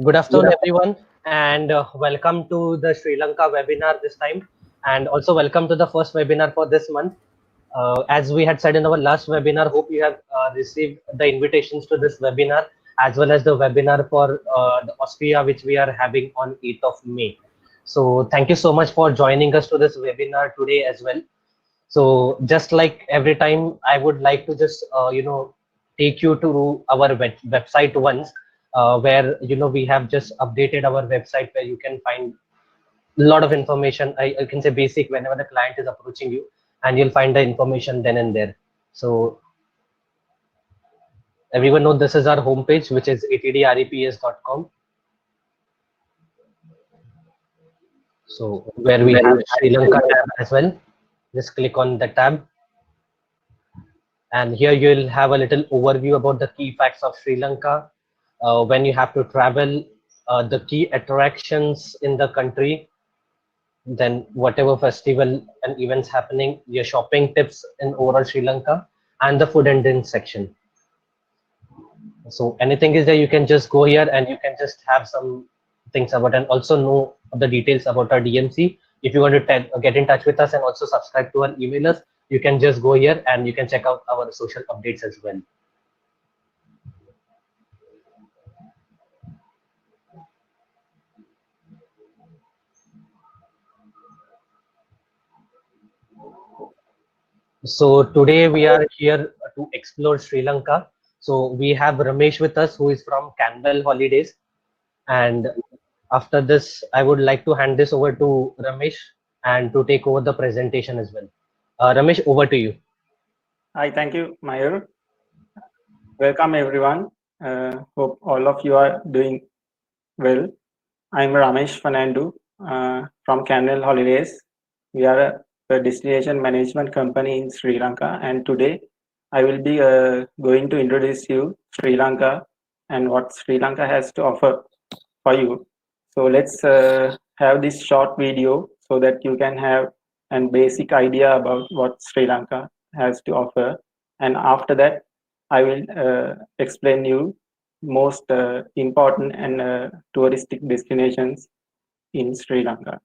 Good afternoon, everyone, and welcome to the Sri Lanka webinar this time, and also welcome to the first webinar for this month. As we had said in our last webinar, hope you have received the invitations to this webinar as well as the webinar for the Austria, which we are having on 8th of May. So thank you so much for joining us to this webinar today as well. So just like every time, I would like to just take you to our website once, where we have just updated our website where you can find a lot of information. I can say basic whenever the client is approaching you, and you'll find the information then and there. So everyone know this is our homepage, which is atdreps.com. So where we have Sri Lanka tab as well. Just click on the tab. And here you'll have a little overview about the key facts of Sri Lanka, when you have to travel, the key attractions in the country, then whatever festival and events happening, your shopping tips in overall Sri Lanka, and the food and drink section. So anything is there, you can just go here and you can just have some things about, and also know the details about our DMC. If you want to get in touch with us and also subscribe to our emailers, you can just go here and you can check out our social updates as well. So today we are here to explore Sri Lanka. So we have Ramesh with us, who is from Campbell Holidays. And after this, I would like to hand this over to Ramesh and to take over the presentation as well. Ramesh, over to you. Hi, thank you, Mayur. Welcome, everyone. Hope all of you are doing well. I'm Ramesh Fernando from Campbell Holidays. We are a destination management company in Sri Lanka, and today I will be going to introduce you Sri Lanka and what Sri Lanka has to offer for you. So let's have this short video so that you can have a basic idea about what Sri Lanka has to offer, and after that I will explain you most important and touristic destinations in Sri Lanka.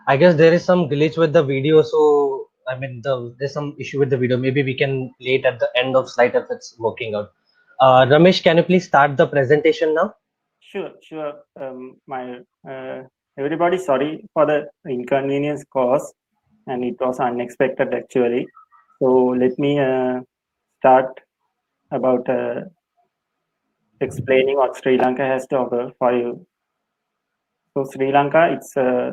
I guess there is some glitch with the video, so I mean there's some issue with the video. Maybe we can play it at the end of slide if it's working out. Ramesh, can you please start the presentation now? Sure. My everybody, sorry for the inconvenience caused, and it was unexpected actually. So let me start about explaining what Sri Lanka has to offer for you. So Sri Lanka,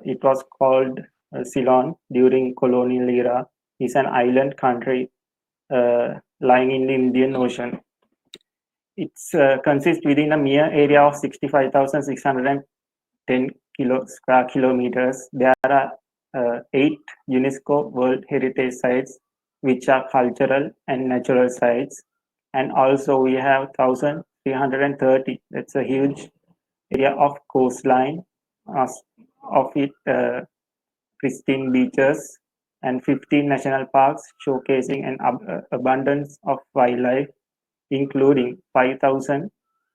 it was called Ceylon during colonial era. It's an island country lying in the Indian Ocean. It consists within a mere area of 65,610 square kilometers. There are 8 UNESCO World Heritage Sites, which are cultural and natural sites. And also we have 1,330. That's a huge area of coastline, of it pristine beaches, and 15 national parks showcasing an abundance of wildlife, including 5,000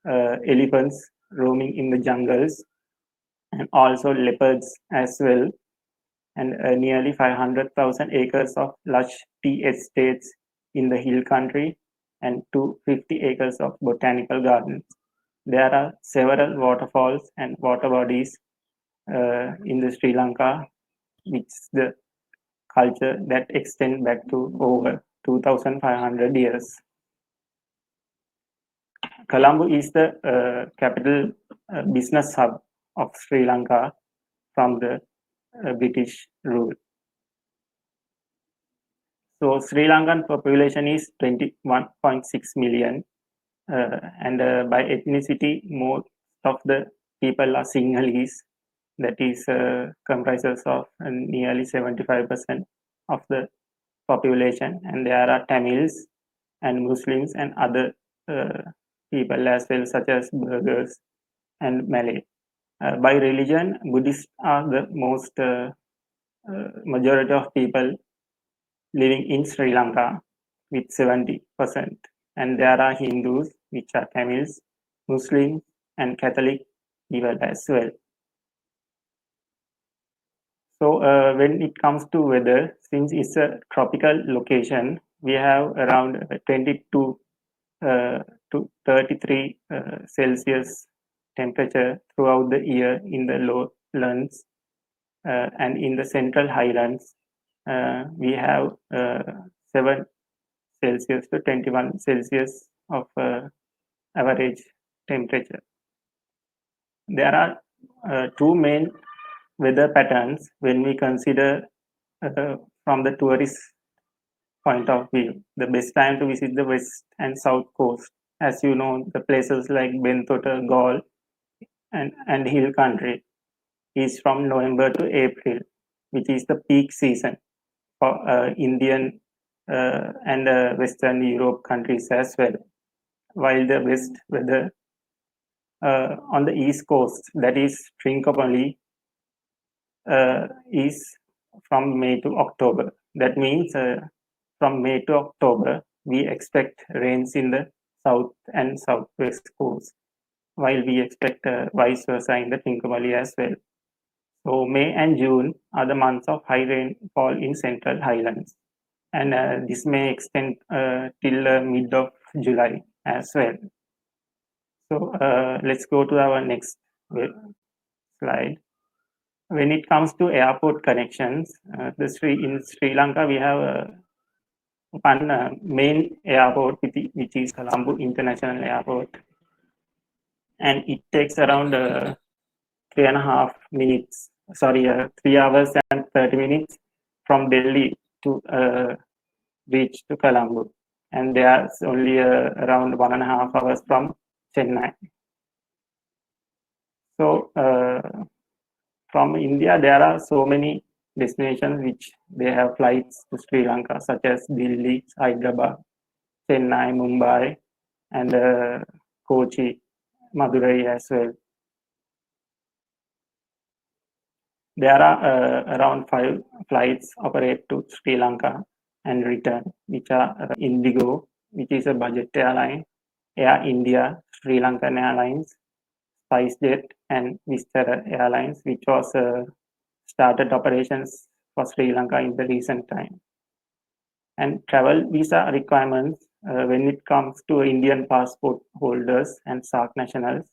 elephants roaming in the jungles, and also leopards as well, and nearly 500,000 acres of lush tea estates in the hill country, and 250 acres of botanical gardens. There are several waterfalls and water bodies in the Sri Lanka, which is the culture that extend back to over 2,500 years. Colombo is the capital business hub of Sri Lanka from the British rule. So Sri Lankan population is 21.6 million, and by ethnicity, most of the people are Sinhalese. That is comprises of nearly 75% of the population, and there are Tamils and Muslims and other people as well, such as Burghers and Malay. By religion, Buddhists are the most majority of people living in Sri Lanka with 70%, and there are Hindus, which are Tamils, Muslims, and Catholic people as well. So when it comes to weather, since it's a tropical location, we have around 22 to 33 Celsius temperature throughout the year in the lowlands, and in the central highlands we have 7 Celsius to 21 Celsius of average temperature. There are two main weather patterns when we consider from the tourist point of view. The best time to visit the west and south coast, as you know, the places like Bentota, Gaul, and hill country, is from November to April, which is the peak season for Indian and Western Europe countries as well. While the best weather on the east coast, that is Trincomalee, is from May to October. That means from May to October, we expect rains in the south and southwest coast, while we expect vice versa in the Trincomalee as well. So May and June are the months of high rainfall in central highlands, and this may extend till mid of July as well. So let's go to our next slide. When it comes to airport connections, in Sri Lanka we have one main airport, which is Colombo International Airport, and it takes around 3.5 minutes. Sorry, 3 hours and 30 minutes from Delhi to reach to Colombo, and there's only around 1.5 hours from Chennai. So from India, there are so many destinations which they have flights to Sri Lanka, such as Delhi, Hyderabad, Chennai, Mumbai, and Kochi, Madurai as well. There are around 5 flights operate to Sri Lanka and return, which are Indigo, which is a budget airline, Air India, Sri Lankan Airlines, SpiceJet, and Vistara Airlines, which was started operations for Sri Lanka in the recent time. And travel visa requirements when it comes to Indian passport holders and SAARC nationals,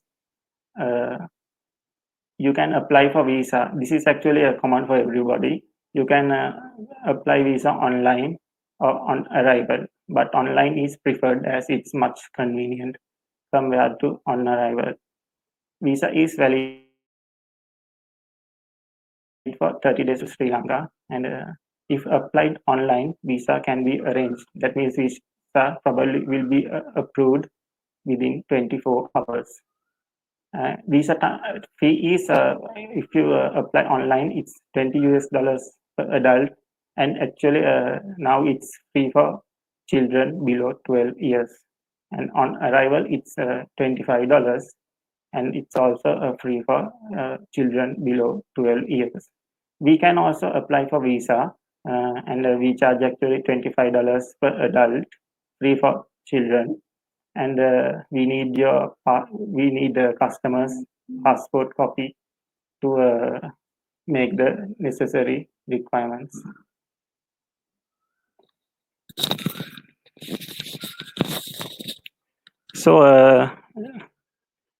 you can apply for visa. This is actually a command for everybody. You can apply visa online or on arrival, but online is preferred as it's much convenient compared to on arrival. Visa is valid for 30 days to Sri Lanka, and if applied online, visa can be arranged. That means visa probably will be approved within 24 hours. Visa fee is if you apply online, it's $20 per adult, and actually now it's free for children below 12 years. And on arrival, it's $25, and it's also free for children below 12 years. We can also apply for visa, and we charge actually $25 per adult, free for children, and we need the customer's passport copy to make the necessary requirements. So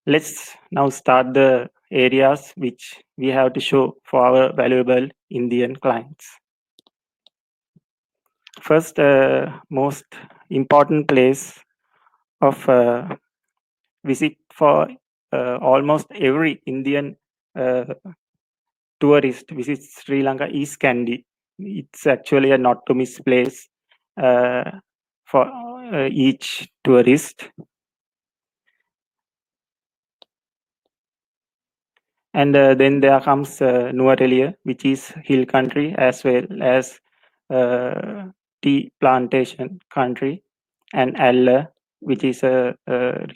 let's now start the areas which we have to show for our valuable Indian clients. First, most important place of visit for almost every Indian tourist visits Sri Lanka is Kandy. It's actually a not to miss place for each tourist. And then there comes Nuwara, which is hill country as well as tea plantation country, and Alla, which is a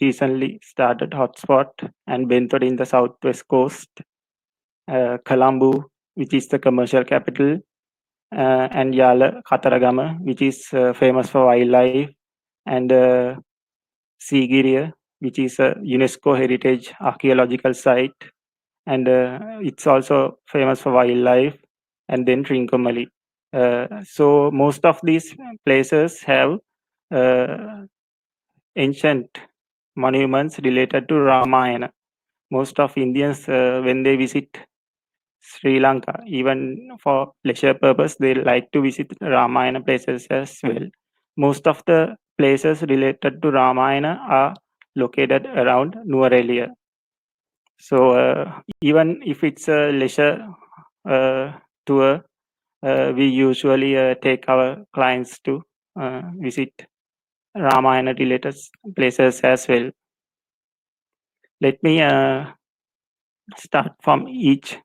recently started hotspot, and Bentod in the southwest coast, Colombo, which is the commercial capital, and Yala Kataragama, which is famous for wildlife, and Sigiriya, which is a UNESCO heritage archaeological site, and it's also famous for wildlife, and then Trincomalee. So most of these places have ancient monuments related to Ramayana. Most of Indians, when they visit Sri Lanka, even for leisure purpose, they like to visit Ramayana places as well. Most of the places related to Ramayana are located around Nuwara. So even if it's a leisure tour, we usually take our clients to visit Ramayana related places as well. Let me start from each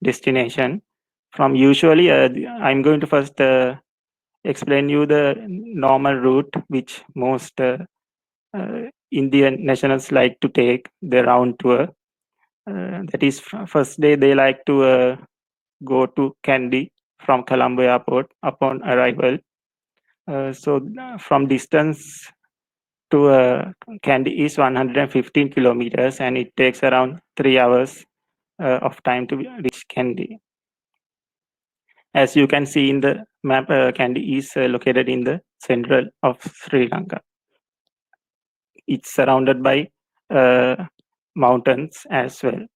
destination. From usually, I'm going to first explain you the normal route which most Indian nationals like to take the round tour. That is, first day they like to go to Kandy from Colombo Airport upon arrival. So from distance to Kandy is 115 kilometers, and it takes around 3 hours of time to reach Kandy. As you can see in the map, Kandy is located in the central of Sri Lanka. It's surrounded by mountains as well.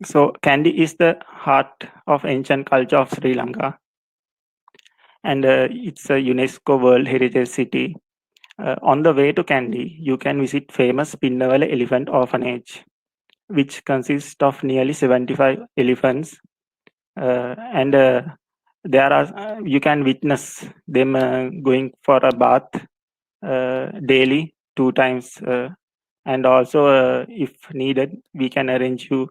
So Kandy is the heart of ancient culture of Sri Lanka, and it's a UNESCO World Heritage City. On the way to Kandy, you can visit famous Pinnawala Elephant Orphanage, which consists of nearly 75 elephants, and there are you can witness them going for a bath daily 2 times, and also if needed, we can arrange you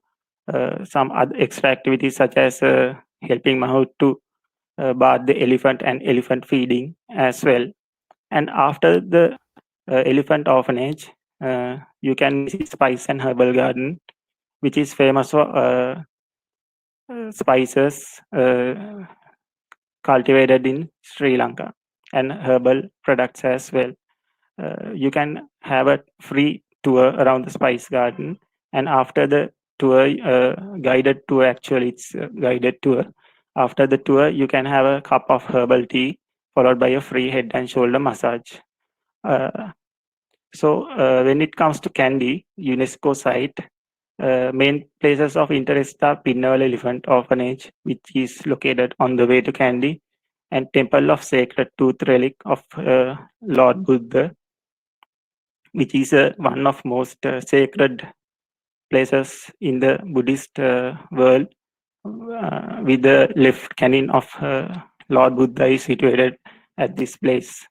some other extra activities such as helping Mahout to bath the elephant and elephant feeding as well. And after the elephant orphanage, you can visit Spice and Herbal Garden, which is famous for spices cultivated in Sri Lanka, and herbal products as well. You can have a free tour around the spice garden, and after the tour, guided tour. Actually, it's a guided tour. After the tour, you can have a cup of herbal tea followed by a free head and shoulder massage. So when it comes to Kandy, UNESCO site, main places of interest are Pinnawal Elephant Orphanage, which is located on the way to Kandy, and Temple of Sacred Tooth Relic of Lord Buddha, which is one of most sacred places in the Buddhist world, with the left canine of Lord Buddha is situated at this place.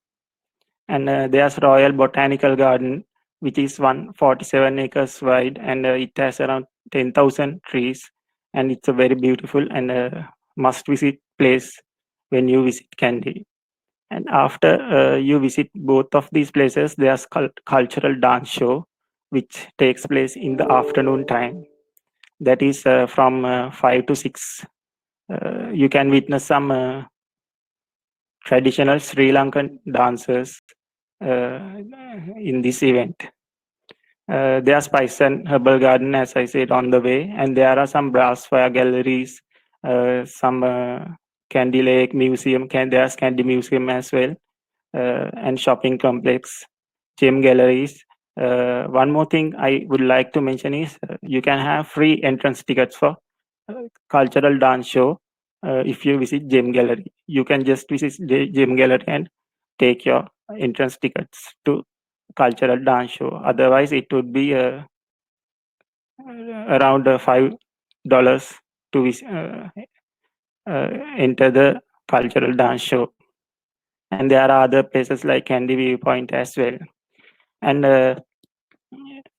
And there's Royal Botanical Garden, which is 147 acres wide, and it has around 10,000 trees, and it's a very beautiful and must visit place when you visit Kandy. And after you visit both of these places, there's cultural dance show, which takes place in the afternoon time. That is from 5 to 6. You can witness some traditional Sri Lankan dancers in this event. There's Spice and Herbal Garden, as I said, on the way, and there are some brass fire galleries, some Candy Lake Museum, there's Candy Museum as well, and shopping complex, gem galleries. One more thing I would like to mention is you can have free entrance tickets for cultural dance show if you visit gem gallery. You can just visit the gem gallery and take your entrance tickets to cultural dance show. Otherwise, it would be around $5 to enter the cultural dance show. And there are other places like Candy Viewpoint as well. And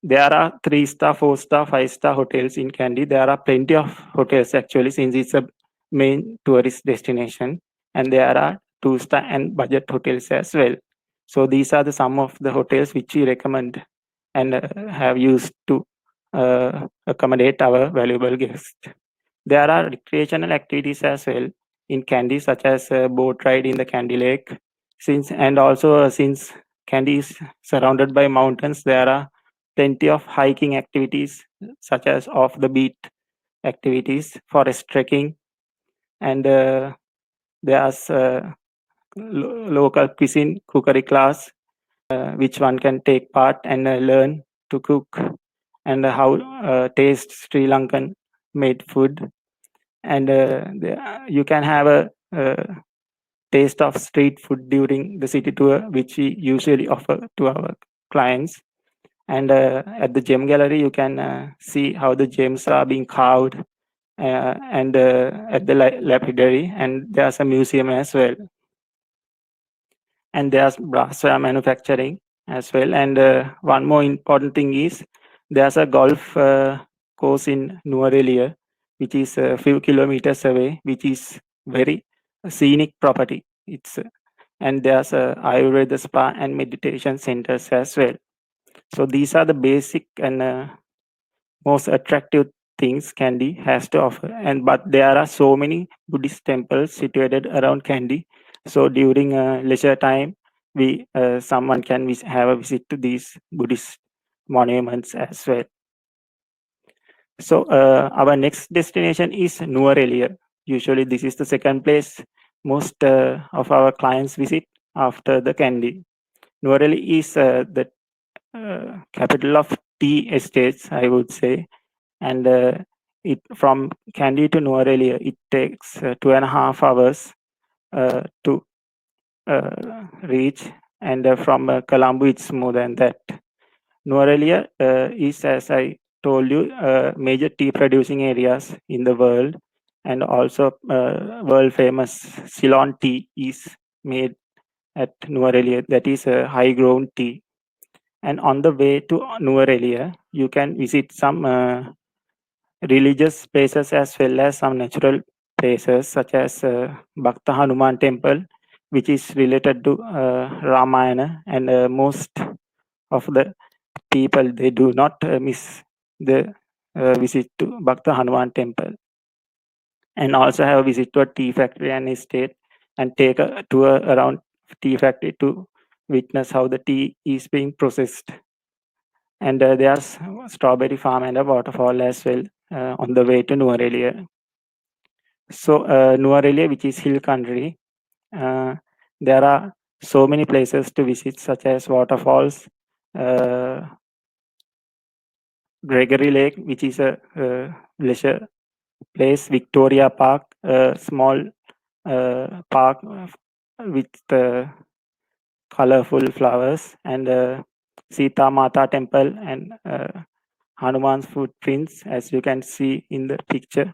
there are 3-star, 4-star, 5-star hotels in Kandy. There are plenty of hotels actually, since it's a main tourist destination. And there are 2-star and budget hotels as well. So these are the some of the hotels which we recommend and have used to accommodate our valuable guests. There are recreational activities as well in Kandy, such as a boat ride in the Kandy Lake. Since Kandy is surrounded by mountains, there are plenty of hiking activities such as off the beat activities, forest trekking, and there's local cuisine cookery class, which one can take part and learn to cook and how taste Sri Lankan made food. And you can have a taste of street food during the city tour, which we usually offer to our clients. And at the gem gallery, you can see how the gems are being carved, and at the lapidary, and there's a museum as well. And there's brassware manufacturing as well. And one more important thing is there's a golf course in Nuarelia, which is a few kilometers away, which is very scenic property. And there's a Ayurveda spa and meditation centers as well. So these are the basic and most attractive things Kandy has to offer. And but there are so many Buddhist temples situated around Kandy. So during leisure time, we someone can have a visit to these Buddhist monuments as well. So our next destination is Nuarelia. Usually, this is the second place most of our clients visit after the Kandy. Nuarelia is the capital of tea estates, I would say, and it from Kandy to Nuarelia, it takes 2.5 hours to reach, and from Colombo, it's more than that. Nuarelia is, as I told you, major tea producing areas in the world, and also world famous Ceylon tea is made at Nuarelia. That is a high grown tea. And on the way to Nuarelia, you can visit some religious places as well as some natural places such as Bhakta Hanuman temple, which is related to Ramayana, and most of the people, they do not miss the visit to Bhakta Hanuman temple, and also have a visit to a tea factory and estate, and take a tour around tea factory to witness how the tea is being processed. And there's strawberry farm and a waterfall as well on the way to Nuwara. So Nuwara, which is hill country, there are so many places to visit, such as waterfalls, uh, Gregory Lake, which is a leisure place, Victoria Park, a small park with colorful flowers, and Sita Mata temple and Hanuman's footprints, as you can see in the picture.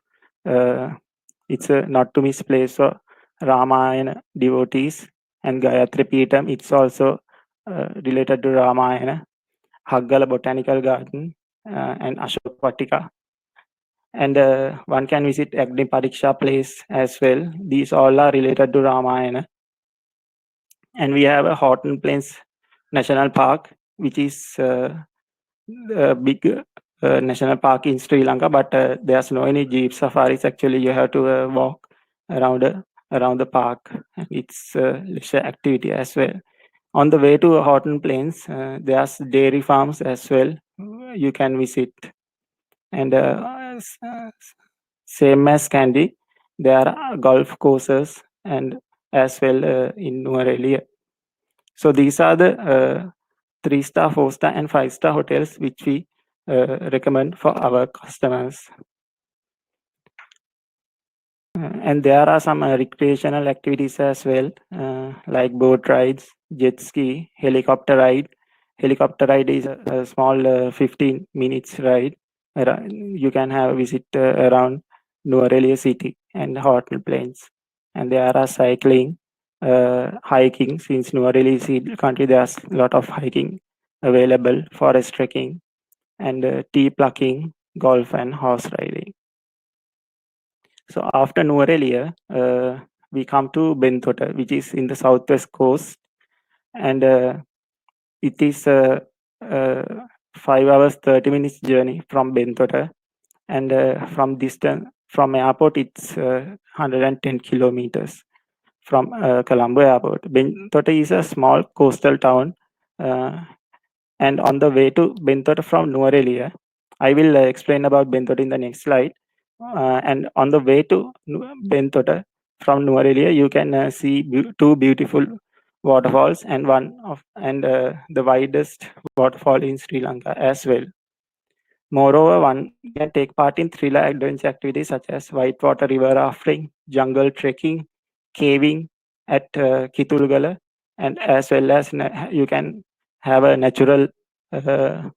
It's a not to miss place for Ramayana devotees, and Gayatri Peetam. It's also related to Ramayana. Haggala Botanical Garden and Ashok Vatika. And one can visit Agni Pariksha place as well. These all are related to Ramayana. And we have a Horton Plains National Park, which is a big national park in Sri Lanka, but there's no any jeep safaris. Actually, you have to walk around around the park. And it's leisure activity as well. On the way to Horton Plains, there's dairy farms as well. You can visit, and same as Kandy, there are golf courses and as well in Nuwara. So these are the 3-star, 4-star, and 5-star hotels which we recommend for our customers. And there are some recreational activities as well, like boat rides, jet ski, helicopter ride. Helicopter ride is a small 15 minutes ride. You can have visit around Nuwara city and Horton Plains. And there are cycling, hiking. Since Nuwara is a country, there's a lot of hiking available, forest trekking, and tea plucking, golf, and horse riding. So after Nuwara, we come to Bentota, which is in the southwest coast, and it is a 5 hours 30 minutes journey from Bentota, and from distance from airport it's 110 kilometers from Colombo Airport. Bentota is a small coastal town, uh, and on the way to Bentota from Nuwara, I will explain about Bentota in the next slide. And on the way to Bentota from Nuwara, you can see two beautiful waterfalls and the widest waterfall in Sri Lanka as well. Moreover, one can take part in thriller adventure activities such as whitewater river rafting, jungle trekking, caving at Kitulgala, and as well as you can have a natural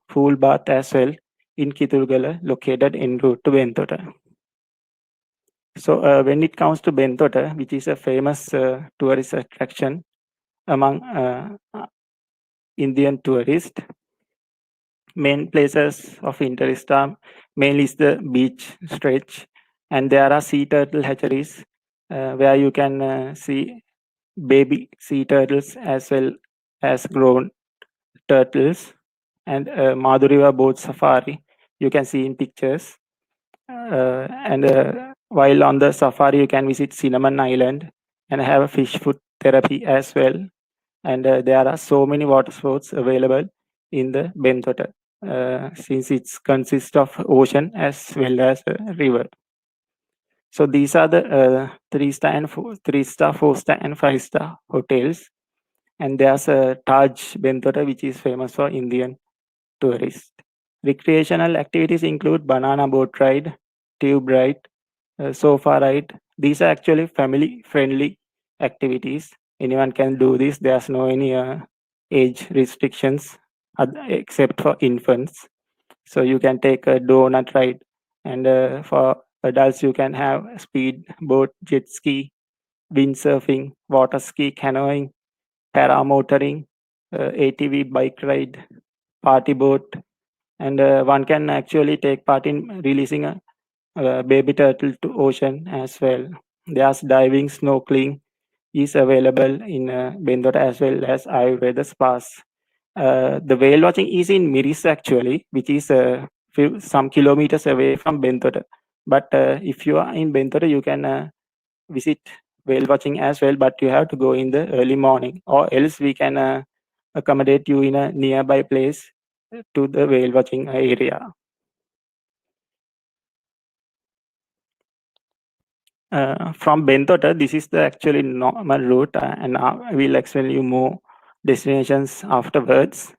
pool bath as well in Kitulgala, located en route to Bentota. So when it comes to Bentota, which is a famous tourist attraction among Indian tourists, main places of interest are mainly is the beach stretch, and there are sea turtle hatcheries where you can see baby sea turtles as well as grown turtles, and Madhuriva boat safari you can see in pictures. And while on the safari, you can visit Cinnamon Island and have a fish food therapy as well. And there are so many water sports available in the Bentota, since it consists of ocean as well as a river. So these are the 3-star, 4-star, and 5-star hotels. And there's a Taj Bentota, which is famous for Indian tourists. Recreational activities include banana boat ride, tube ride, sofa ride. These are actually family friendly activities. Anyone can do this. There's no any age restrictions except for infants. So you can take a donut ride, and for adults you can have speed boat, jet ski, windsurfing, water ski, canoeing, paramotoring, ATV bike ride, party boat, and one can actually take part in releasing a baby turtle to ocean as well. There's diving, snorkeling is available in Bendota as well as Ayurveda spas. The whale watching is in Miris actually, which is some kilometers away from Bentota. But if you are in Bentota, you can visit whale watching as well, but you have to go in the early morning, or else we can accommodate you in a nearby place to the whale watching area. From Bentota, this is the actually normal route, and I will explain you more destinations afterwards.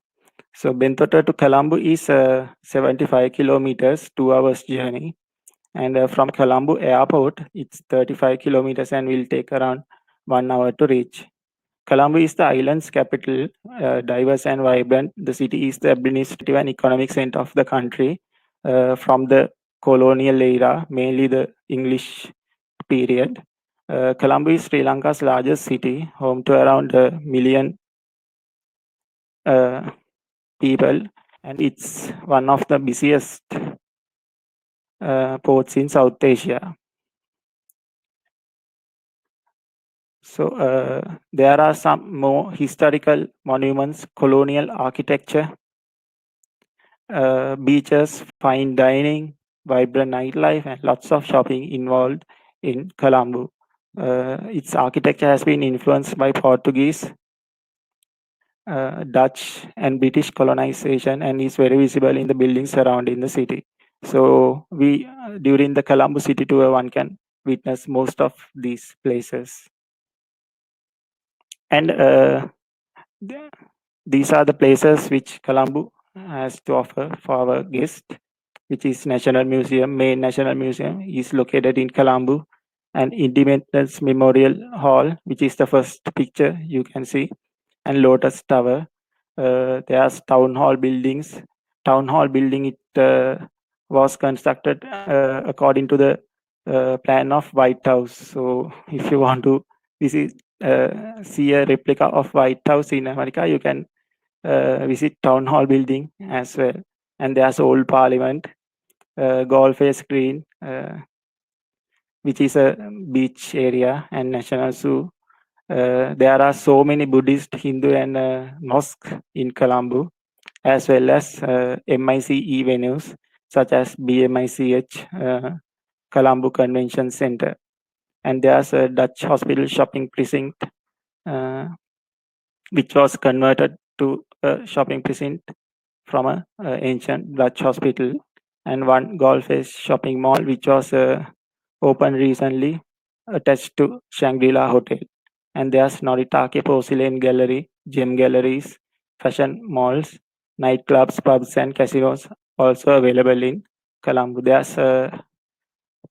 So Bentota to Colombo is 75 kilometers, 2 hours journey, and from Colombo airport it's 35 kilometers and will take around 1 hour to reach. Colombo is the island's capital, diverse and vibrant. The city is the administrative and economic center of the country from the colonial era, mainly the English period. Colombo is Sri Lanka's largest city, home to around a million uh, people, and it's one of the busiest ports in South Asia. So there are some more historical monuments, colonial architecture, beaches, fine dining, vibrant nightlife, and lots of shopping involved in Colombo. Its architecture has been influenced by Portuguese, Dutch, and British colonization, and is very visible in the buildings surrounding the city. So we during the Colombo city tour, one can witness most of these places. And these are the places which Colombo has to offer for our guests, which is National Museum. Main National Museum is located in Colombo, and Independence Memorial Hall, which is the first picture you can see, and Lotus Tower. There's town hall buildings. Town hall building it was constructed according to the plan of White House. So if you want to visit, see a replica of White House in America, you can visit town hall building as well. And there's old Parliament, golf green, which is a beach area, and National Zoo. There are so many Buddhist, Hindu, and mosques in Colombo, as well as MICE venues such as BMICH, Colombo Convention Center. And there's a Dutch hospital shopping precinct, which was converted to a shopping precinct from a ancient Dutch hospital, and one Golf shopping mall, which was opened recently, attached to Shangri-La Hotel. And there's Noritake Porcelain Gallery, gem galleries, fashion malls, nightclubs, pubs, and casinos also available in Colombo. There's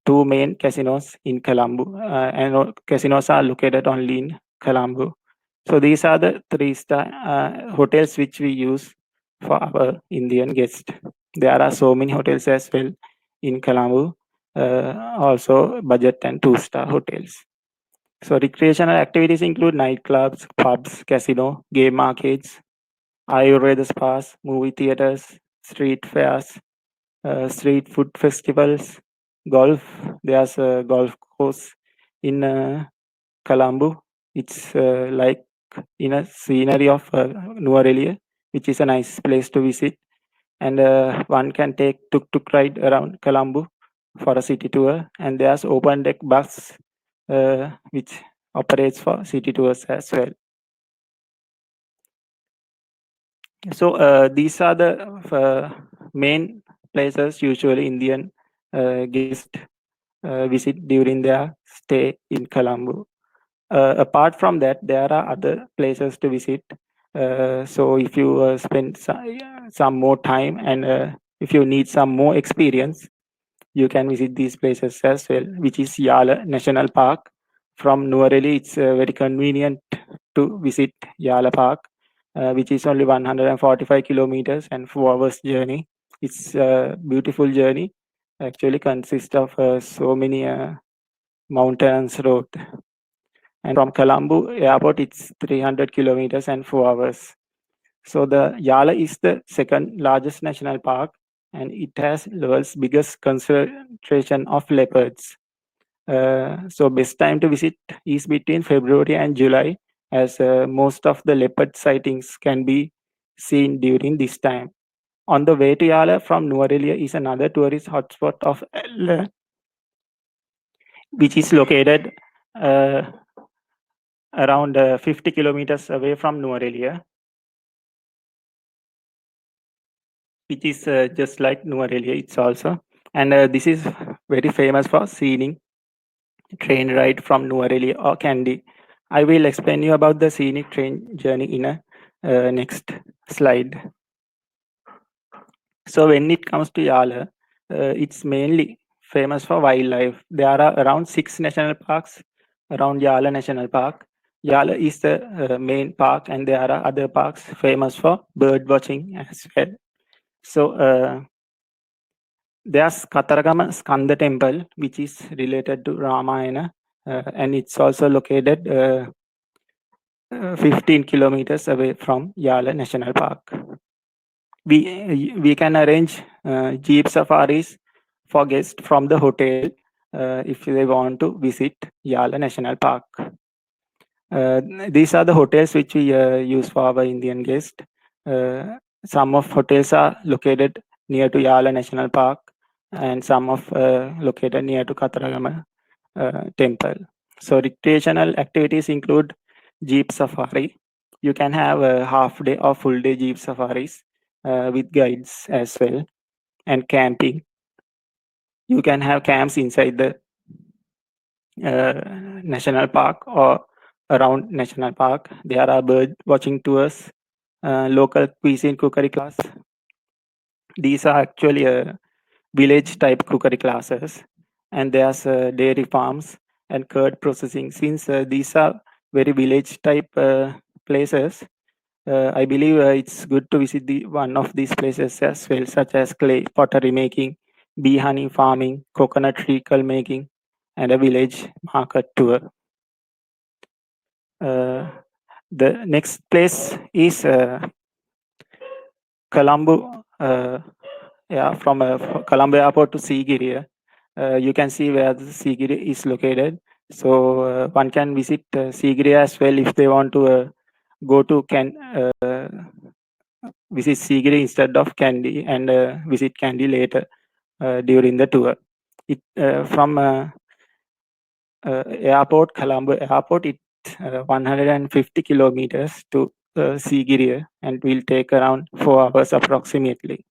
two main casinos in Colombo, and casinos are located only in Colombo. So these are the three-star hotels which we use for our Indian guests. There are so many hotels as well in Colombo, also budget and two-star hotels. So recreational activities include nightclubs, pubs, casino, game arcades, Ayurveda spas, movie theaters, street fairs, street food festivals, golf. There's a golf course in Colombo. It's like in a scenery of Nuarelia, which is a nice place to visit. And one can take tuk-tuk ride around Colombo for a city tour. And there's open deck bus, which operates for city tours as well. So these are the main places usually Indian guests visit during their stay in Colombo. Apart from that, there are other places to visit. So if you spend some more time, and if you need some more experience, you can visit these places as well, which is Yala National Park. From Nuareli, it's very convenient to visit Yala Park, which is only 145 kilometers and 4 hours journey. It's a beautiful journey. Actually, consists of so many mountains road. And from Colombo airport, it's 300 kilometers and 4 hours. So the Yala is the second largest national park, and it has the world's biggest concentration of leopards. So best time to visit is between February and July, as most of the leopard sightings can be seen during this time. On the way to Yala from Nuarelia is another tourist hotspot of El, which is located uh, around 50 kilometers away from Nuarelia. which is just like Nuvarelia. It's also, and this is very famous for scenic train ride from Nuvarelia or Kandy. I will explain you about the scenic train journey in a next slide. So when it comes to Yala, it's mainly famous for wildlife. There are around 6 national parks around Yala National Park. Yala is the main park, and there are other parks famous for bird watching as well. So there's Kataragama Skanda Temple, which is related to Ramayana, and it's also located 15 kilometers away from Yala National Park. We can arrange jeep safaris for guests from the hotel if they want to visit Yala National Park. Uh, these are the hotels which we use for our Indian guests. Some of hotels are located near to Yala National Park, and some of located near to Kataragama temple. So recreational activities include jeep safari. You can have a half day or full day jeep safaris with guides as well, and camping. You can have camps inside the national park or around national park. There are bird watching tours, local cuisine cookery class. These are actually village type cookery classes, and there's dairy farms and curd processing. Since these are very village type places, I believe it's good to visit the one of these places as well, such as clay pottery making, bee honey farming, coconut treacle making, and a village market tour. uh, the next place is Colombo, yeah, from Colombo Airport to Sigiriya. You can see where the Sigiriya is located. So one can visit Sigiriya as well if they want to go to visit Sigiriya instead of Kandy, and visit Kandy later during the tour. It from airport, Colombo Airport, it 150 kilometers to Sigiriya, and will take around 4 hours approximately.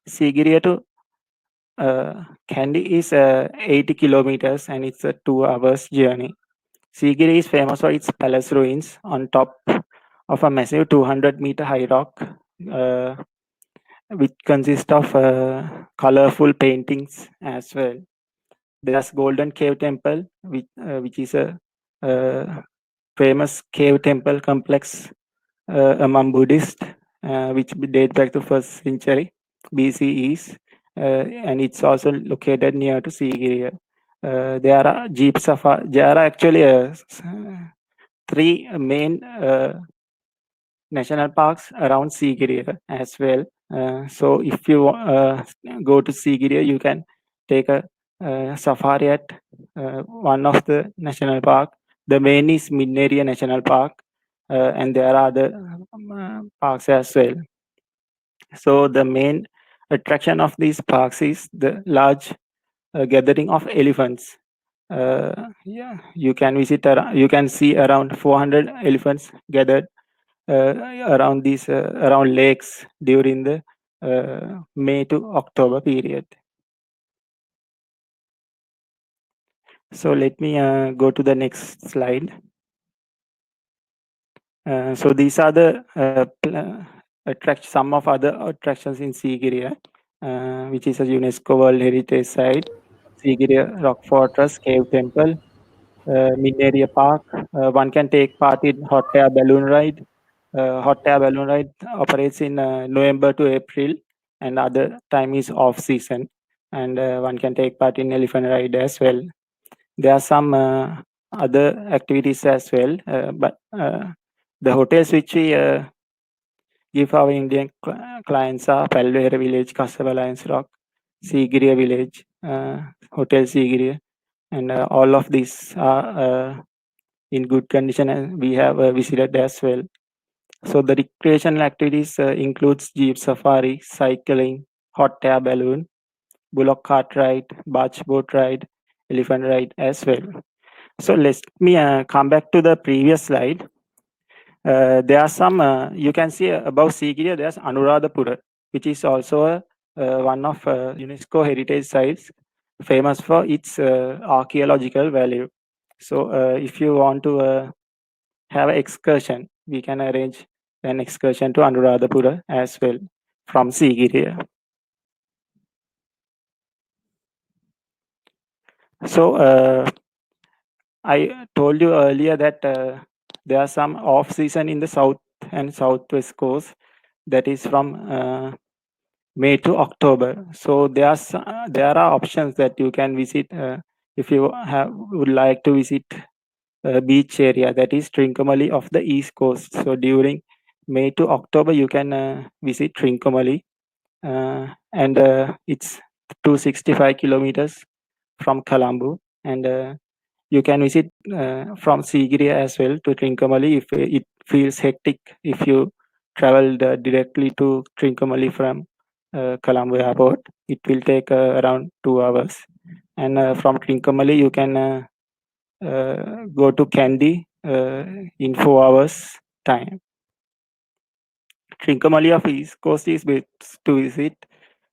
Sigiriya to Kandy is 80 kilometers, and it's a 2 hours journey. Sigiri is famous for its palace ruins on top of a massive 200-meter high rock, uh, which consists of colorful paintings as well. There's Golden Cave Temple, which is a famous cave temple complex among Buddhists, which date back to first century BCE, and it's also located near to Sigiriya. There are jeep safari. There are actually three main national parks around Sigiriya as well. So if you go to Sigiriya, you can take a safari at one of the national park. The main is Minneria National Park, and there are other parks as well. So the main attraction of these parks is the large gathering of elephants. Yeah, you can visit. You can see around 400 elephants gathered around these around lakes during the May to October period. So let me go to the next slide. So these are the some of other attractions in Sigiriya, which is a UNESCO World Heritage Site. Sigiriya Rock Fortress, Cave Temple, Mineria Park. One can take part in hot air balloon ride. Hot air balloon ride operates in November to April, and other time is off season. And one can take part in elephant ride as well. There are some other activities as well, but the hotels which we give our Indian clients are Palvera Village, Kasaba Lions Rock, Sigiriya Village, Hotel Sigiriya, and all of these are in good condition, and we have visited as well. So the recreational activities includes jeep safari, cycling, hot air balloon, bullock cart ride, barge boat ride, elephant ride as well. So let me come back to the previous slide. There are some, you can see above Sigiriya, there's Anuradhapura. which is also one of UNESCO heritage sites, famous for its archaeological value. So, if you want to have an excursion, we can arrange an excursion to Anuradhapura as well from Sigiriya. So, I told you earlier that there are some off season in the south and southwest coast, that is from May to October. So there are options that you can visit if you would like to visit a beach area, that is Trincomalee of the east coast. So during May to October you can visit Trincomalee, and it's 265 kilometers from Colombo, and you can visit from Sigiriya as well to Trincomalee if it feels hectic. If you travel directly to Trincomalee from Colombo Airport, it will take around 2 hours. And from Trincomalee, you can go to Kandy in 4 hours time. Trincomalee of East Coast is best to visit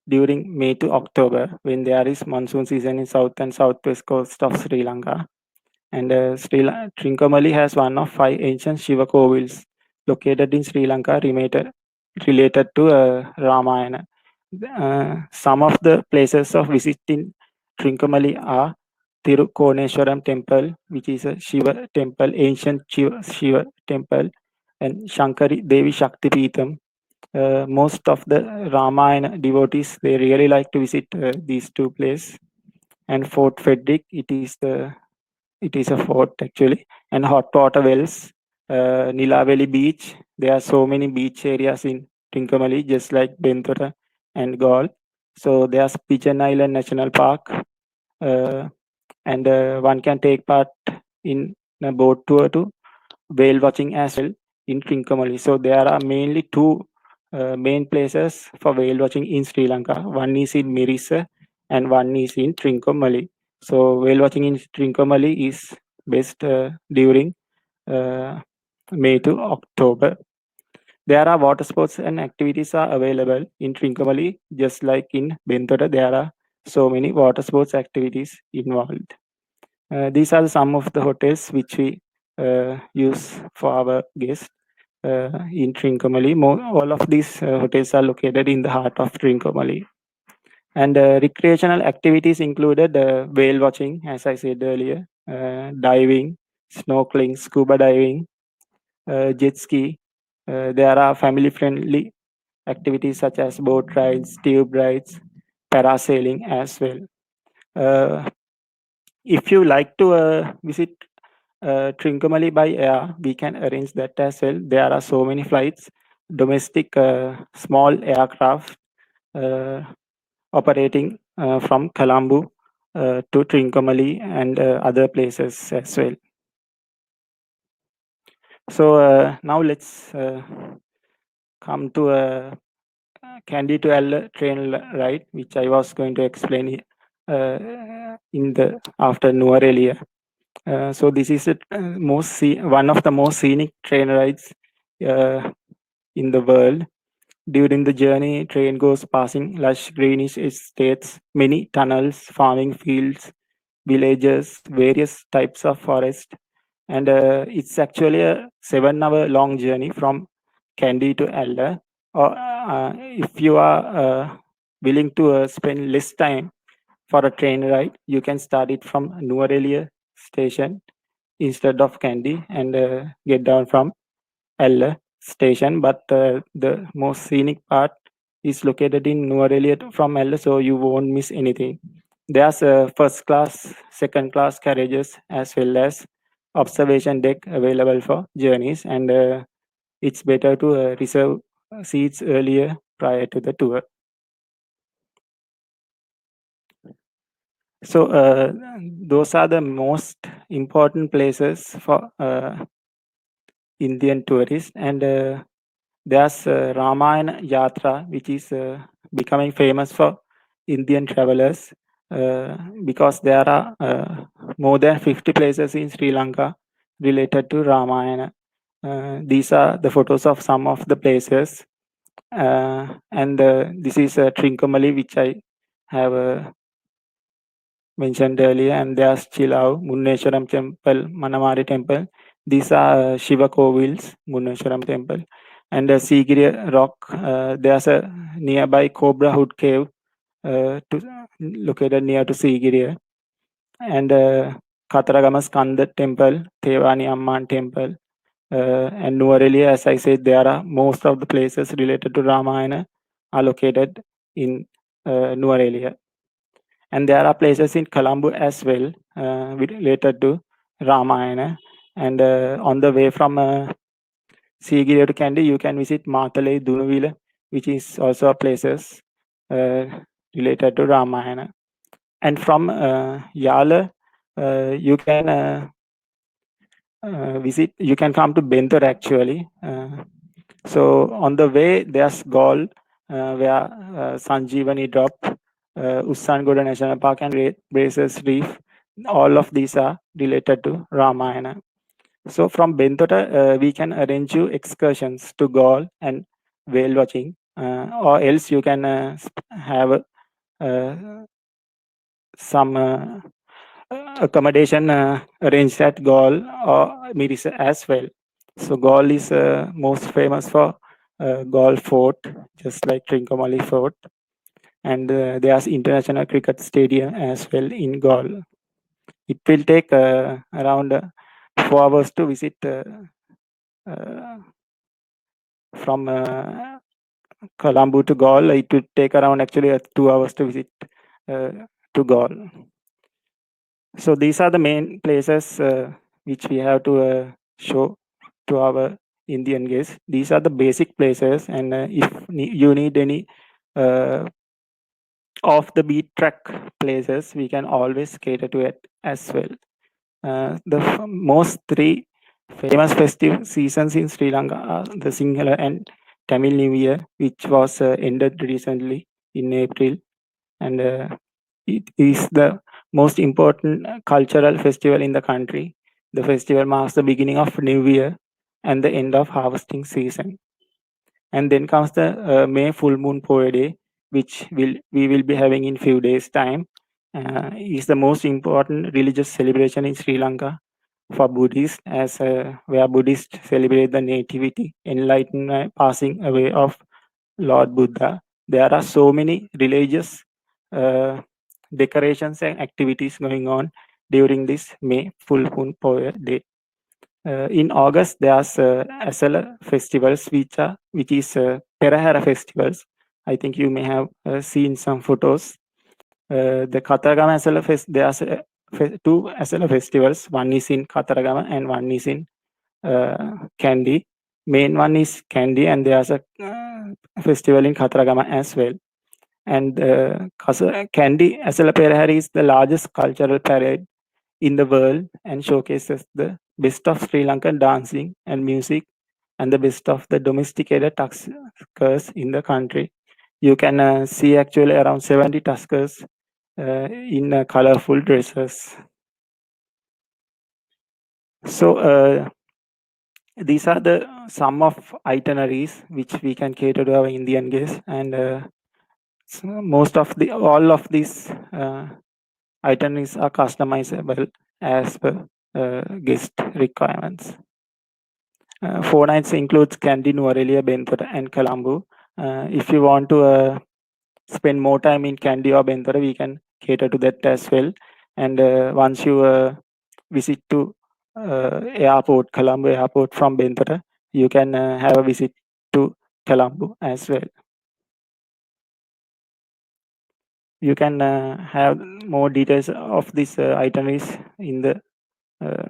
during May to October when there is monsoon season in south and southwest coast of Sri Lanka. And Trincomalee has one of 5 ancient Shiva Kovils located in Sri Lanka related to Ramayana. Some of the places of visit in Trincomalee are Tirukoneshwaram Temple, which is a Shiva temple, ancient Shiva temple, and Shankari Devi Shakti Peetham. Most of the Ramayana devotees, they really like to visit these two places. And Fort Frederick, it is a fort actually, and hot water wells, Nilaveli Beach. There are so many beach areas in Trincomalee, just like Bentora and Gaul. So there's Pigeon Island National Park, uh, and one can take part in a boat tour to whale watching as well in Trincomalee. So there are mainly two main places for whale watching in Sri Lanka. One is in Mirissa and one is in Trincomalee. So whale watching in Trincomalee is best during uh, May to October. There are water sports and activities are available in Trincomalee, just like in Bentora. There are so many water sports activities involved. These are some of the hotels which we use for our guests in Trincomalee. All of these hotels are located in the heart of Trincomalee. And recreational activities included whale watching, as I said earlier, diving, snorkeling, scuba diving, jet ski. There are family friendly activities such as boat rides, tube rides, parasailing as well. Uh, if you like to visit Trincomalee by air, we can arrange that as well. There are so many flights, domestic small aircraft uh, operating from Colombo to Trincomalee and other places as well. So now let's come to a Candy to L train ride, which I was going to explain in the after Nuarelia. So this is one of the most scenic train rides uh, in the world. During the journey, train goes passing lush greenish estates, many tunnels, farming fields, villages, various types of forest, and it's actually a 7 hour long journey from Kandy to Elda. Or if you are willing to spend less time for a train ride, you can start it from Nuarelia station instead of Kandy and get down from L station. But the most scenic part is located in Nuarelia from L, so you won't miss anything. There's first class, second class carriages as well as observation deck available for journeys, and it's better to reserve seats earlier prior to the tour. So those are the most important places for Indian tourists, and there's Ramayana Yatra, which is becoming famous for Indian travelers because there are more than 50 places in Sri Lanka related to Ramayana. These are the photos of some of the places. And this is Trincomalee, which I have mentioned earlier, and there's Chilau, Munneshwaram Temple, Manamari Temple. These are Shiva Kovils, Munneshwaram Temple, and Sigiri Rock. There's a nearby Cobra Hood Cave, located near to Sigiri, and Kataragama Skanda Temple, Thevani Amman Temple, and Nuvareli. As I said, there are most of the places related to Ramayana are located in Nuvareli, and there are places in Colombo as well related to Ramayana. And on the way from Sigiri to Kandy, you can visit Matale, Dunuvila, which is also places uh, related to Ramayana. And from Yala, you can visit. You can come to Bentur actually. So on the way, there's Gaul, where Sanjeevani drop, Ussangoda National Park, and Braces Reef. All of these are related to Ramayana. So from Bentota, we can arrange you excursions to Gaul and whale watching, or else you can have some accommodation arranged at Gaul or Miris as well. So Gaul is most famous for Gaul Fort, just like Trincomalee Fort, and there's international cricket stadium as well in Gaul. It will take around 4 hours to visit uh, from Colombo to Gaul. It will take around actually 2 hours to visit uh, to Gaul. So these are the main places which we have to show to our Indian guests. These are the basic places, and if you need any off the beat track places, we can always cater to it as well. The most three famous festive seasons in Sri Lanka are the Sinhala and Tamil New Year, which was ended recently in April, and it is the most important cultural festival in the country. The festival marks the beginning of New Year and the end of harvesting season. And then comes the May full moon poe day, which we will be having in few days time. Is the most important religious celebration in Sri Lanka for Buddhists, as where Buddhists celebrate the nativity, enlightenment, passing away of Lord Buddha. There are so many religious uh, decorations and activities going on during this May full moon poe day. In August, there's Asala festivals, which is Perahara festivals. I think you may have seen some photos. The Kataragama Asala there's two Asala festivals. One is in Kataragama and one is in Kandy. Main one is Kandy, and there's a festival in Kataragama as well. And Kandy Asala Perahari is the largest cultural parade in the world and showcases the best of Sri Lankan dancing and music and the best of the domesticated tuskers in the country. You can see actually around 70 tuskers in colorful dresses. So these are the some of itineraries which we can cater to our Indian guests, and so most of the all of these itineraries are customizable as per guest requirements. 4 nights includes Kandy, Nuvarelia, Benthura, and Colombo. If you want to spend more time in Kandy or Benthura, we can cater to that as well. And once you visit to airport, Colombo airport from Benthura, you can have a visit to Colombo as well. You can have more details of these itineraries in the uh,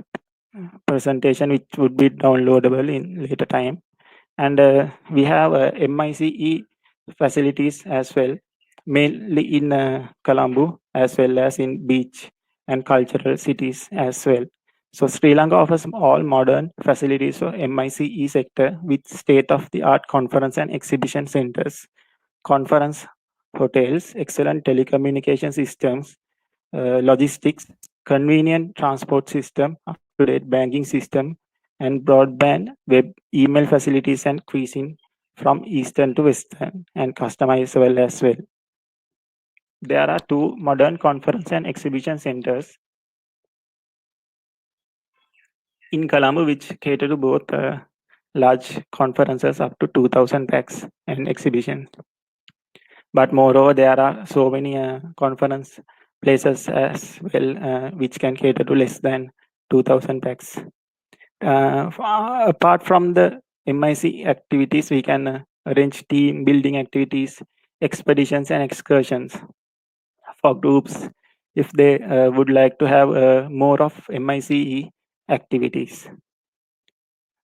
presentation, which would be downloadable in later time. And we have MICE facilities as well, mainly in Colombo as well as in beach and cultural cities as well. So Sri Lanka offers all modern facilities for MICE sector with state-of-the-art conference and exhibition centers, conference hotels, excellent telecommunication systems, logistics, convenient transport system, up-to-date banking system, and broadband, web, email facilities, and cuisine from eastern to western and customizable as well. There are two modern conference and exhibition centers in Colombo which cater to both large conferences up to 2,000 packs and exhibitions. But moreover, there are so many conference places as well which can cater to less than 2,000 packs. Apart from the MIC activities, we can arrange team building activities, expeditions, and excursions for groups if they would like to have more of MICE activities.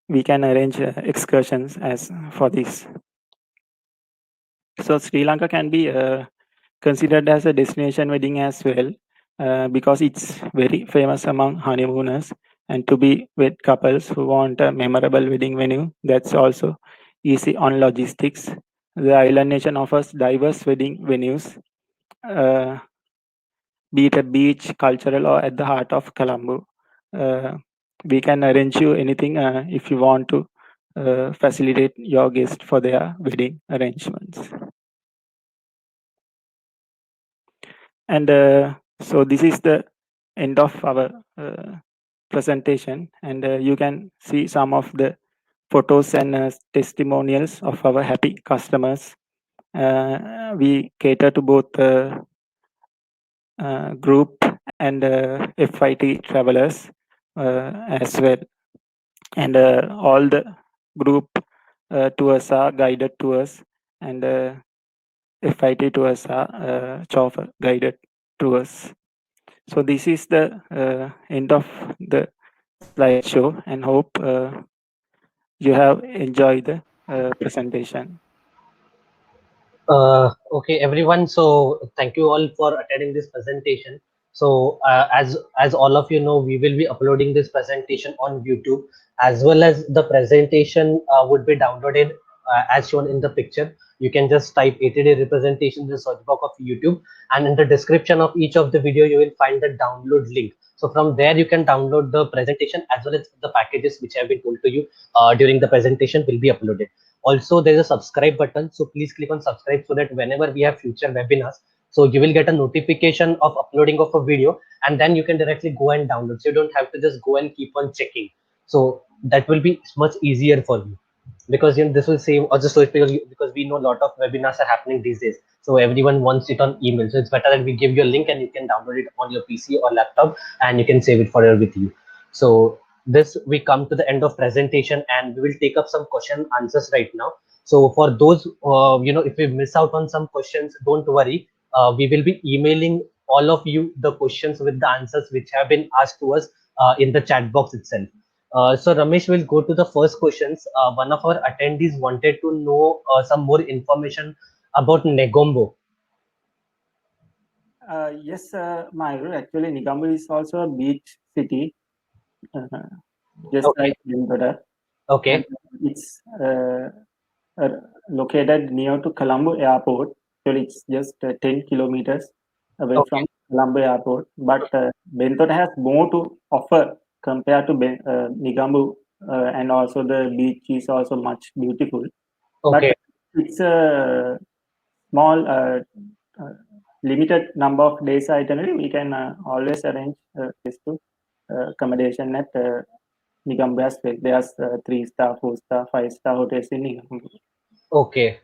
We can arrange excursions as for this. So Sri Lanka can be considered as a destination wedding as well because it's very famous among honeymooners and to be with couples who want a memorable wedding venue. That's also easy on logistics. The island nation offers diverse wedding venues, uh, be it a beach, cultural, or at the heart of Colombo. Uh, we can arrange you anything if you want to facilitate your guest for their wedding arrangements. And so this is the end of our presentation, and you can see some of the photos and testimonials of our happy customers. We cater to both group and FIT travelers as well, and all the group tours are guided tours, and FIT tours are chauffeur guided tours. So this is the end of the slideshow, and hope you have enjoyed the presentation. Okay, everyone. So thank you all for attending this presentation. So as all of you know, we will be uploading this presentation on YouTube, as well as the presentation would be downloaded as shown in the picture. You can just type 80-day representation in the search box of YouTube, and in the description of each of the video, you will find the download link. So from there, you can download the presentation as well as the packages which have been told to you during the presentation will be uploaded. Also, there's a subscribe button, so please click on subscribe so that whenever we have future webinars, so you will get a notification of uploading of a video, and then you can directly go and download, so you don't have to just go and keep on checking. So that will be much easier for you, because this will save or just because we know a lot of webinars are happening these days, so everyone wants it on email. So it's better that we give you a link and you can download it on your PC or laptop, and you can save it forever with you. So this, we come to the end of presentation, and we will take up some question answers right now. So for those if we miss out on some questions, don't worry. We will be emailing all of you the questions with the answers which have been asked to us in the chat box itself. So Ramesh will go to the first questions. One of our attendees wanted to know some more information about Negombo. Yes, Mayur, actually Negombo is also a beach city, uh, just Okay. like Vindhoda, and Okay. it's uh, located near to Colombo Airport. Actually, it's just 10 kilometers away Okay. from Colombo Airport. But Bentota has more to offer compared to Negombo, and also the beach is also much beautiful. But Okay. it's a small, limited number of days itinerary. We can always arrange this to accommodation at Negombo as well. There's 3-star, 4-star, 5-star hotels in Negombo. Okay.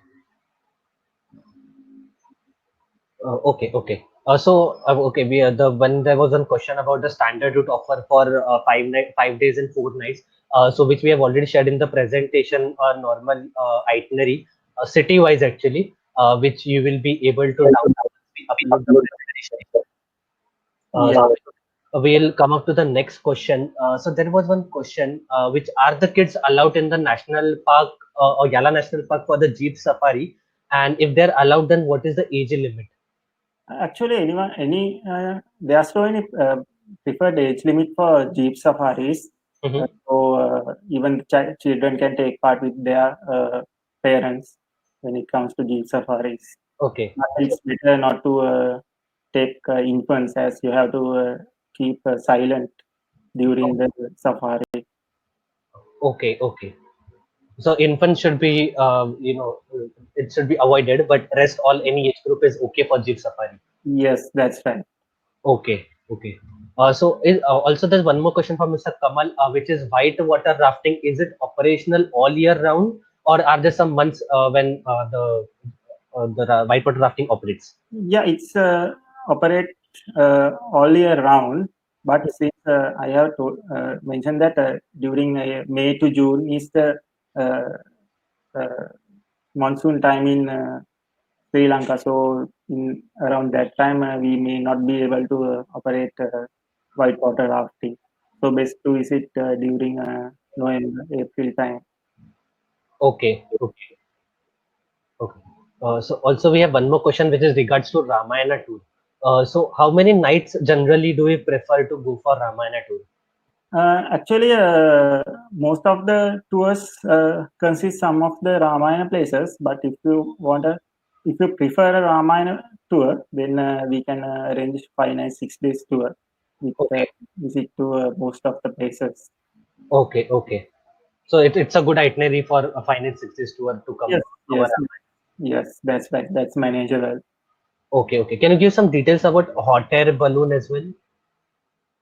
Okay, okay. Okay, the when there was one question about the standard route offer for 5 days and 4 nights. So which we have already shared in the presentation, normal itinerary, city-wise actually, which you will be able to download once we upload the presentation. Yeah. So we'll come up to the next question. So there was one question, which are the kids allowed in the national park or Yala National Park for the Jeep Safari? And if they're allowed, then what is the age limit? Actually, there's no any preferred age limit for jeep safaris. Mhm. So even children can take part with their parents when it comes to jeep safaris. Okay, But it's better not to take infants, as you have to keep silent during the safari. okay, okay. So infants should be, it should be avoided, but rest all any age group is okay for jeep safari. Yes, that's right. Okay, okay. Also there's one more question from Mr. Kamal, which is white water rafting. Is it operational all year round, or are there some months when the white water rafting operates? Yeah, it's operate all year round. But since I have to mention that during May to June is the uh, uh, monsoon time in Sri Lanka. So in around that time, we may not be able to operate whitewater rafting. So best to visit during November, April time. Okay, okay, okay. So also we have one more question, which is regards to Ramayana tour. So how many nights generally do we prefer to go for Ramayana tour? Actually, most of the tours consist some of the Ramayana places. But if you prefer a Ramayana tour, then we can arrange 5 nights, 6 days tour with Okay, visit to most of the places. okay, okay. So it's a good itinerary for a 5 night 6 days tour to Yes, cover. yes, yes. That's right. That's manageable. Okay, okay. Can you give some details about hot air balloon as well?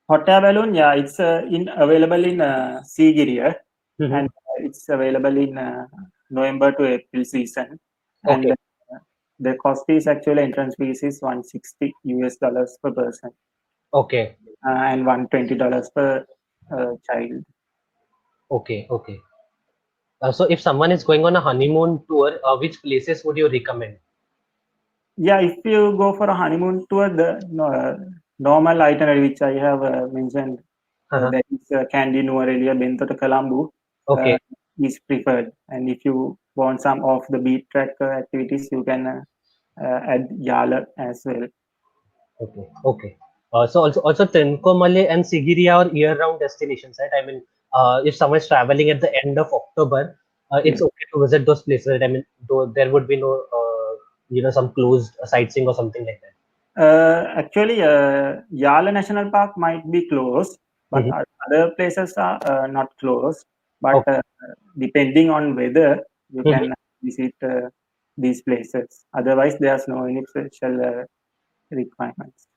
Hot air balloon, yeah, it's in available in Sigiriya, and Mhm. it's available in November to April season. And Okay, the cost is actually entrance fees is 160 US dollars per person, okay, and $120 per child. okay, okay. So if someone is going on a honeymoon tour, which places would you recommend? Yeah, if you go for a honeymoon tour, the normal itinerary which I have mentioned, Uh-huh. that is Kandy, Nuwara, Bento to Kalambu, uh, Okay, is preferred. And if you want some off the beat track activities, you can add Yala as well. okay, okay. So also Trincomalee and Sigiriya are year-round destinations, right? I mean, if someone is traveling at the end of October, Yes. it's okay to visit those places, right? I mean, though there would be no, some closed sightseeing or something like that. Actually, Yala National Park might be closed, but Mhm. other places are not closed. But Okay. depending on weather, you Mhm. can visit these places. Otherwise, there's no any special requirements.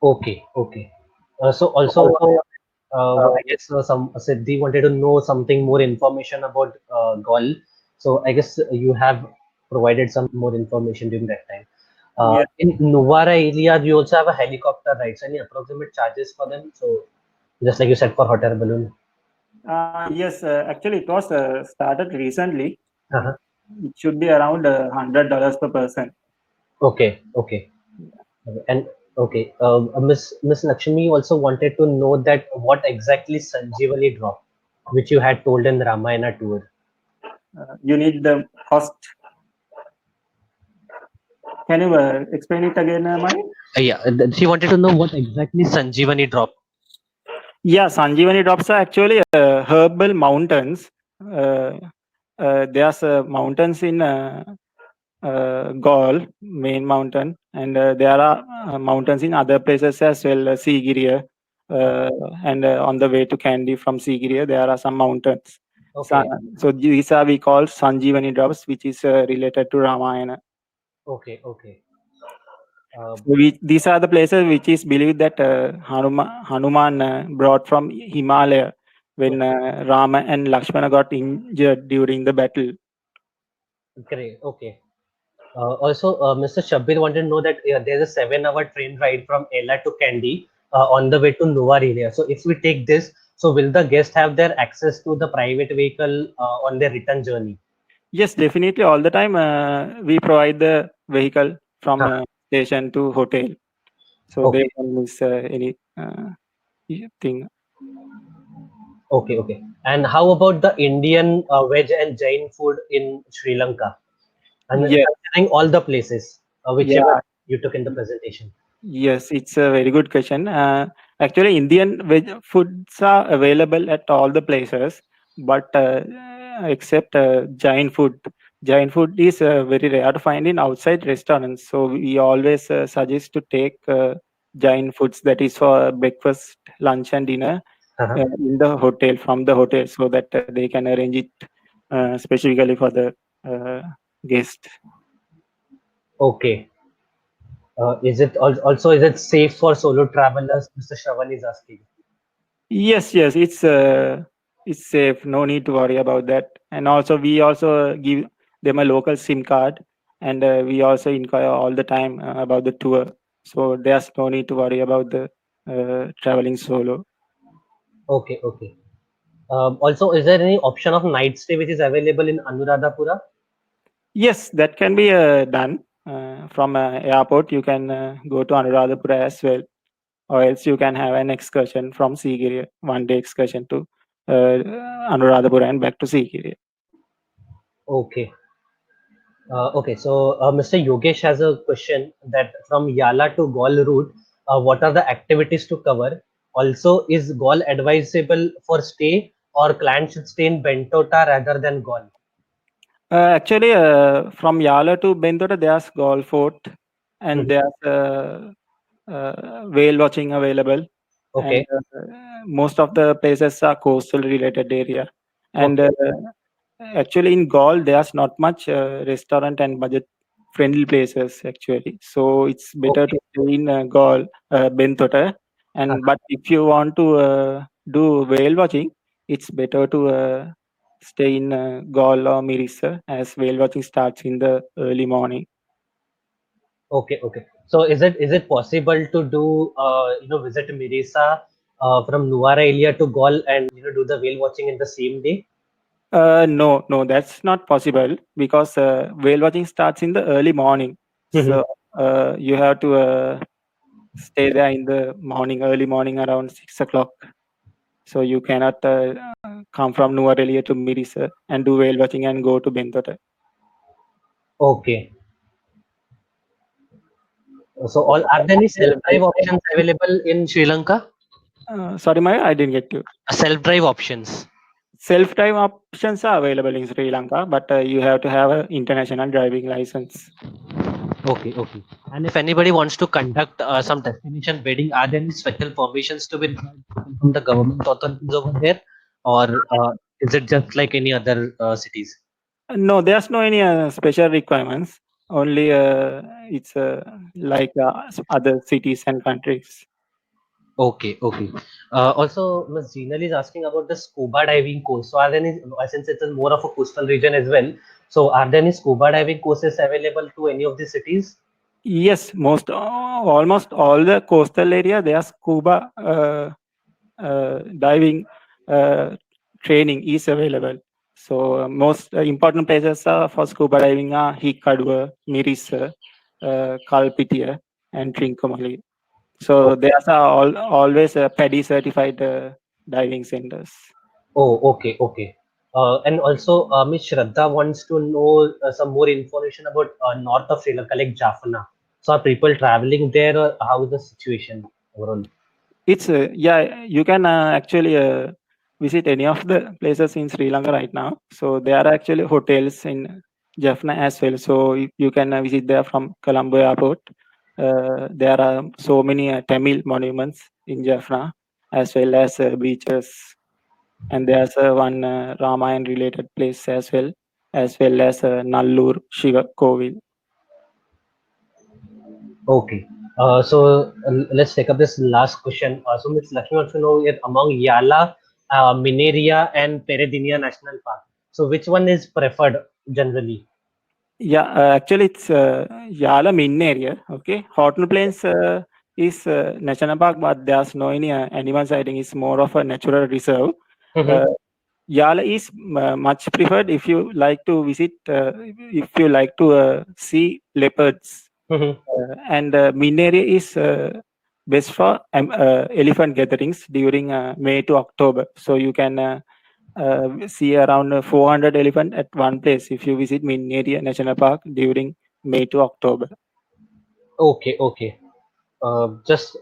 Okay, okay. So also, Also, I guess some Siddhi wanted to know something more information about Gaul. So I guess you have provided some more information during that time. yeah, In Nuwara area, you also have a helicopter, right? So any approximate charges for them? So just like you said for hot air balloon. yes, actually, it was started recently. Uh, Uh-huh. it should be around $100 per person. Okay, okay. And okay, Miss Lakshmi also wanted to know that what exactly Sanjeevani drop, which you had told in the Ramayana tour. You need the cost. Can you explain it again, Mani? Yeah, she wanted to know what exactly Sanjeevani drop. Yeah, Sanjeevani drops are actually herbal mountains. Uh, there's mountains in Gaul, main mountain, and there are mountains in other places as well, Sigiriya. Uh, and on the way to Kandy from Sigiriya, there are some mountains. So, Okay, so these are we call Sanjeevani drops, which is related to Ramayana. okay, okay. Uh, These are the places which is believed that Hanuman brought from Himalaya when okay, Rama and Lakshmana got injured during the battle. great. Okay. Also, Mr. Shabir wanted to know that there's a 7 hour train ride from Ella to Kandy on the way to Nuwar area. So if we take this, so will the guest have their access to the private vehicle on their return journey? Yes, definitely. All the time we provide the vehicle from Huh. station to hotel, so they Okay, don't miss any thing. okay, okay. And how about the Indian veg and Jain food in Sri Lanka? And Yes, considering all the places, whichever yeah. you took in the presentation. Yes, it's a very good question. Actually, Indian veg foods are available at all the places, but except Jain food. Jain food is very rare to find in outside restaurants. So we always suggest to take Jain foods, that is for breakfast, lunch, and dinner Uh-huh. in the hotel, from the hotel, so that they can arrange it specifically for the guest. Okay. Is it also is it safe for solo travelers? Mr. Shravan is asking. Yes, yes, it's safe. No need to worry about that. And also, we also give them a local SIM card, and we also inquire all the time about the tour. So there's no need to worry about the traveling solo. Okay, okay. Also, is there any option of night stay which is available in Anuradhapura? Yes, that can be done from airport. You can go to Anuradhapura as well, or else you can have an excursion from Sigiri, 1 day excursion to Anuradhapura and back to Sigiri. Okay. Okay, so Mr. Yogesh has a question that from Yala to Gaul route, what are the activities to cover? Also, is Gaul advisable for stay or client should stay in Bentota rather than Gaul? Actually, from Yala to Bendota, there's golf fort and Mhm. there's whale watching available. And Okay, most of the places are coastal related area. And okay, actually, in Gaul, there's not much restaurant and budget friendly places actually. So it's better to okay. stay in Gaul, Bentota. Huh. And but if you want to do whale watching, it's better to stay in Gaul or Mirissa as whale watching starts in the early morning. Okay, okay. So is it possible to do visit Mirisa from Nuwara area to Gaul and do the whale watching in the same day? No, no, that's not possible because whale watching starts in the early morning. So Mhm. you have to stay there in the morning, early morning around 6 o'clock. So you cannot come from Nuwara to Mirisa and do whale watching and go to Bentota. Okay. So all are there any self-drive options available in Sri Lanka? Sorry, Maya, I didn't get you. Self-drive options. Self-drive options are available in Sri Lanka, but you have to have an international driving license. Okay, okay. And if anybody wants to conduct some destination wedding, are there any special permissions to be required from the government authorities over there, or is it just like any other cities? No, there's no any special requirements. Only it's like other cities and countries. Okay, okay. Also, Ms. Jinal is asking about the scuba diving course. So, are there any, since it's more of a coastal region as well, so are there any scuba diving courses available to any of the cities? Yes, almost all the coastal area there's scuba diving uh, training is available. So most important places for scuba diving are Hikkaduwa, Mirissa, Kalpitia, and Trincomalee. So Okay. there's always PADI certified diving centers. Oh, okay, okay. And also, Ms. Shraddha wants to know some more information about north of Sri Lanka, like Jaffna. So, are people traveling there, or how is the situation overall? It's yeah, you can actually visit any of the places in Sri Lanka right now. So there are actually hotels in Jaffna as well. So you can visit there from Colombo Airport. There are so many Tamil monuments in Jaffna as well as beaches, and there's one Ramayan related place as well as Nallur Shiva Kovil. Okay. So let's take up this last question. So Ms. Lakshmi wants to know yet among Yala, Mineria, and Peregrina National Park. So which one is preferred generally? Yeah, actually, it's Yala Min area. Okay, Horton Plains is national park, but there's no any animal sighting. It's more of a natural reserve. Uh, Mm-hmm. Yala is much preferred if you like to visit, if you like to see leopards. Mm-hmm. And Min area is best for elephant gatherings during May to October. So you can see around 400 elephant at one place if you visit Minneria National Park during May to October. Okay, okay. Just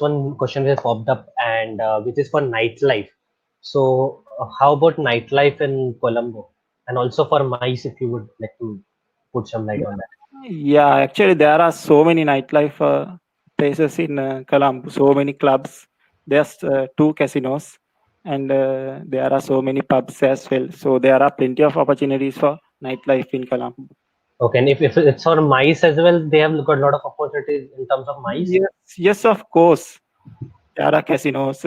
one question has popped up, and which is for nightlife. So how about nightlife in Colombo, and also for mice, if you would like to put some light on that. Yeah, actually, there are so many nightlife places in Colombo, so many clubs. There's two casinos. and there are so many pubs as well. So there are plenty of opportunities for nightlife in Colombo. Okay, and if it's for mice as well, they have got a lot of opportunities in terms of mice. Yes, yes, of course. There are casinos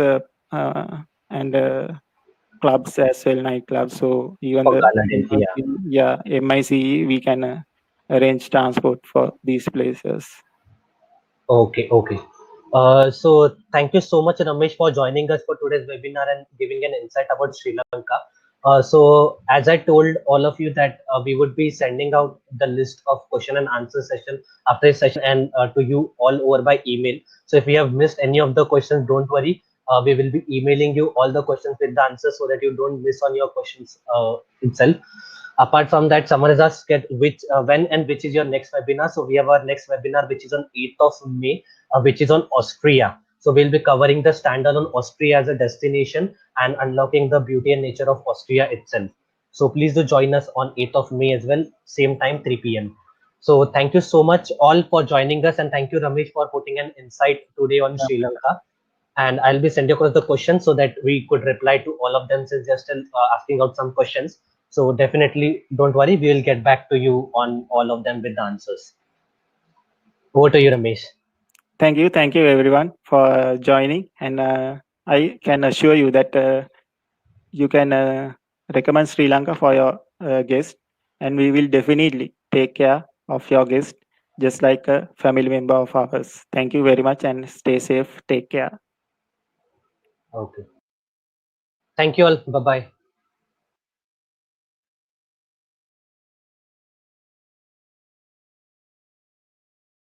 and clubs as well, nightclubs. So even For the Gala Day, yeah. MIC, yeah, MIC, we can arrange transport for these places. Okay, okay. So thank you so much, Ramesh, for joining us for today's webinar and giving an insight about Sri Lanka. So as I told all of you that we would be sending out the list of question and answer session after this session and to you all over by email. So if we have missed any of the questions, don't worry. We will be emailing you all the questions with the answers so that you don't miss on your questions itself. Apart from that, someone has asked which when and which is your next webinar. So we have our next webinar which is on 8th of May, which is on Austria. So we'll be covering the standalone Austria as a destination and unlocking the beauty and nature of Austria itself. So please do join us on 8th of May as well, same time 3 p.m. So thank you so much all for joining us, and thank you Ramesh for putting an insight today on Sri Lanka. And I'll be sending across the questions so that we could reply to all of them since they're still asking out some questions. So definitely don't worry, we will get back to you on all of them with the answers. Over to you, Ramesh. Thank you everyone for joining, and I can assure you that you can recommend Sri Lanka for your guest, and we will definitely take care of your guest just like a family member of ours. Thank you very much and stay safe. Take care. Okay. Thank you all. Bye bye.